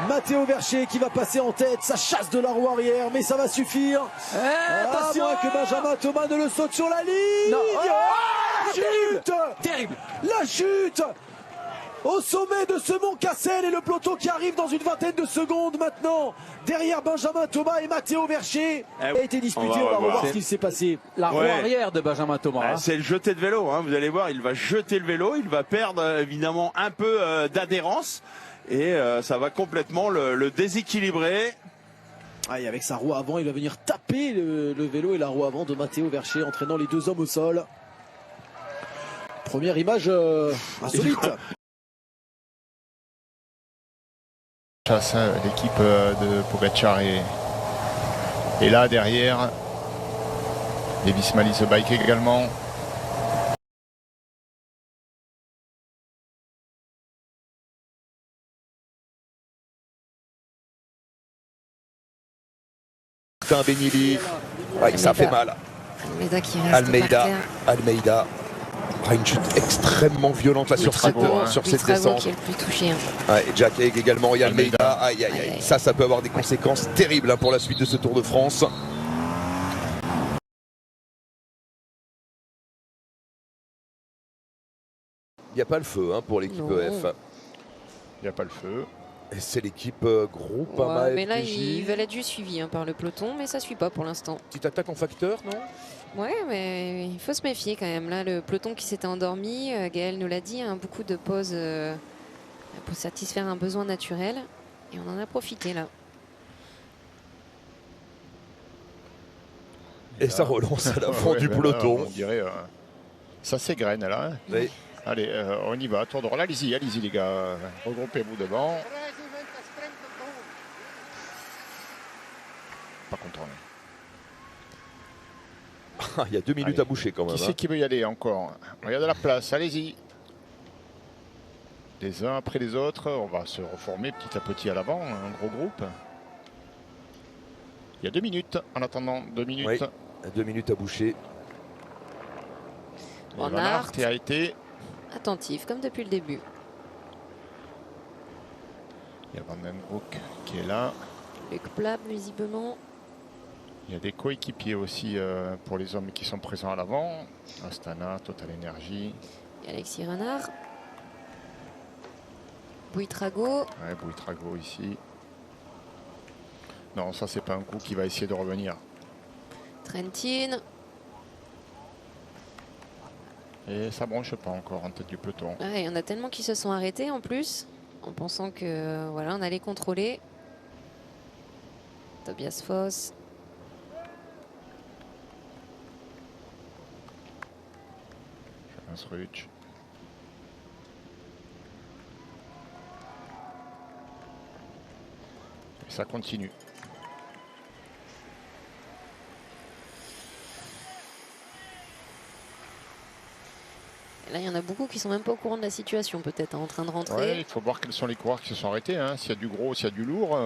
Matteo Vercher qui va passer en tête, ça chasse de la roue arrière, mais ça va suffire. À moins que Benjamin Thomas ne le saute sur la ligne. Non. La chute, terrible. La chute au sommet de ce mont Cassel et le peloton qui arrive dans une vingtaine de secondes maintenant. Derrière Benjamin Thomas et Matteo Vercher. A été disputé, on va revoir ce qu'il s'est passé. La roue arrière de Benjamin Thomas. C'est le jeté de vélo, vous allez voir, il va jeter le vélo, il va perdre évidemment un peu d'adhérence. Et ça va complètement le déséquilibrer. Et avec sa roue avant, il va venir taper le vélo et la roue avant de Matteo Vercher, entraînant les deux hommes au sol. Première image insolite. L'équipe de Pogacar est là derrière. Davis Mali se bike également. Benili, ça fait mal. Almeida qui reste par terre. Almeida. Une chute extrêmement violente là sur cette descente. Qui est le plus touché. Jack Haig également et Almeida. Ça peut avoir des conséquences terribles pour la suite de ce Tour de France. Il n'y a pas le feu pour l'équipe EF. Il n'y a pas le feu. Et c'est l'équipe Groupama. Mais là, ils veulent être juste suivis par le peloton, mais ça ne suit pas pour l'instant. Petite attaque en facteur, non? Ouais, mais il faut se méfier quand même. Là, le peloton qui s'était endormi, Gaël nous l'a dit, beaucoup de pauses pour satisfaire un besoin naturel. Et on en a profité là. Et ça relance à l'avant du peloton. On dirait, ça s'égrène là. Oui. Allez, on y va, tour de rôle. Allez-y les gars. Regroupez-vous devant. Pas content. Il y a 2 minutes à boucher quand même. Qui c'est qui veut y aller encore? Regardez la place, allez-y. Les uns après les autres, on va se reformer petit à petit à l'avant, un gros groupe. Il y a 2 minutes en attendant, 2 minutes. Oui, 2 minutes à boucher. Van Aert a été attentif comme depuis le début. Il y a Van den Broek qui est là. Luc Plab visiblement. Il y a des coéquipiers aussi pour les hommes qui sont présents à l'avant. Astana, Total Energy. Et Alexis Renard. Buitrago. Ouais, Buitrago ici. Non, ça c'est pas un coup qui va essayer de revenir. Trentin. Et ça bronche pas encore en tête du peloton. Il y en a tellement qui se sont arrêtés en plus, en pensant que voilà, on allait contrôler. Tobias Foss. Ruch. Et ça continue. Et là, il y en a beaucoup qui sont même pas au courant de la situation, peut-être, en train de rentrer. Ouais, il faut voir quels sont les coureurs qui se sont arrêtés. S'il y a du gros, s'il y a du lourd,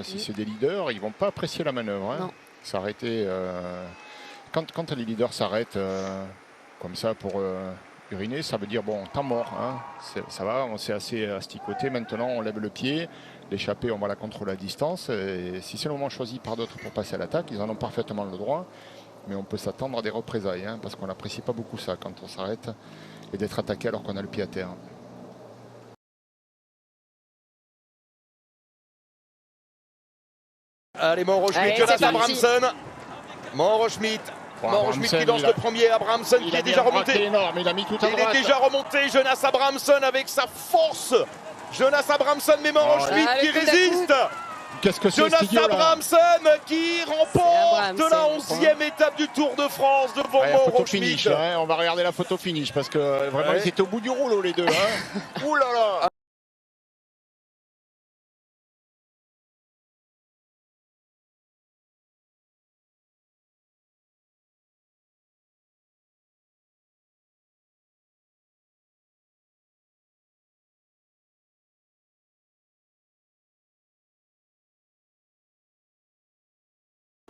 si c'est des leaders, ils vont pas apprécier la manœuvre. Non. S'arrêter. Quand les leaders s'arrêtent comme ça pour uriner, ça veut dire bon, temps mort. Ça va, on s'est assez asticoté. Maintenant, on lève le pied. L'échappée, on va la contrôler à distance. Et si c'est le moment choisi par d'autres pour passer à l'attaque, ils en ont parfaitement le droit. Mais on peut s'attendre à des représailles, parce qu'on n'apprécie pas beaucoup ça quand on s'arrête et d'être attaqué alors qu'on a le pied à terre. Allez, Mauro-Schmidt, Jonas Abramson. Mauro-Schmidt. Mauro-Schmidt qui lance le premier, Abramson qui est déjà remonté. Énorme, il a mis tout à droite. Il est déjà remonté, Jonas Abramson avec sa force. Jonas Abramson, mais Mauro-Schmidt qui résiste. Qu'est-ce que c'est, Jonas Abramson qui remporte la 11e étape du Tour de France devant Mauro-Schmidt. On va regarder la photo finish parce que vraiment ils étaient au bout du rouleau les deux. Ouh là là.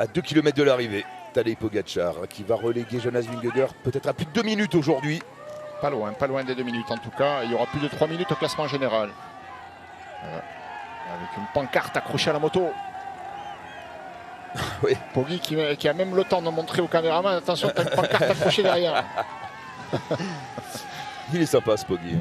À 2 km de l'arrivée, Tadej Pogačar qui va reléguer Jonas Vingegaard peut-être à plus de 2 minutes aujourd'hui. Pas loin des 2 minutes en tout cas. Il y aura plus de 3 minutes au classement général. Avec une pancarte accrochée à la moto. Oui. Poggi qui a même le temps de montrer au caméraman, attention, t'as une pancarte accrochée derrière. Il est sympa ce Poggi.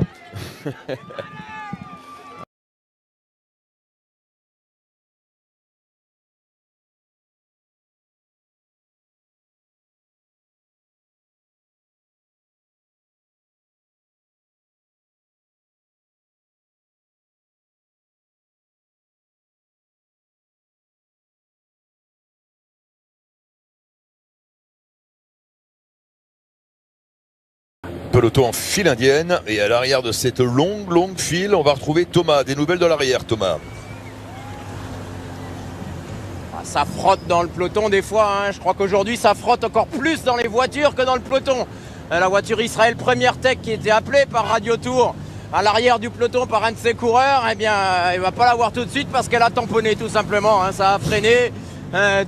Peloton en file indienne et à l'arrière de cette longue file, on va retrouver Thomas. Des nouvelles de l'arrière, Thomas. Ça frotte dans le peloton des fois, hein. Je crois qu'aujourd'hui ça frotte encore plus dans les voitures que dans le peloton. La voiture Israël Première Tech qui était appelée par Radio Tour à l'arrière du peloton par un de ses coureurs, eh bien il va pas l'avoir tout de suite parce qu'elle a tamponné tout simplement, hein. Ça a freiné,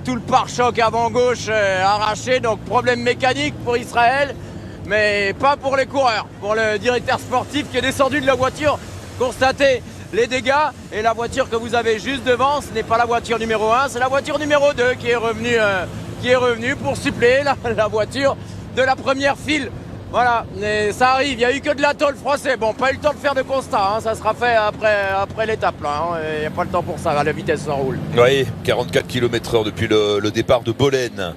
tout le pare-choc avant gauche arraché, donc problème mécanique pour Israël. Mais pas pour les coureurs, pour le directeur sportif qui est descendu de la voiture, constater les dégâts. Et la voiture que vous avez juste devant, ce n'est pas la voiture numéro 1, c'est la voiture numéro 2 qui est revenue pour suppléer la voiture de la première file. Voilà, et ça arrive, il n'y a eu que de la tôle froissée. Bon, pas eu le temps de faire de constat, hein. Ça sera fait après l'étape. Il n'y a pas le temps pour ça, la vitesse s'enroule. Oui, 44 km/h depuis le départ de Bolen.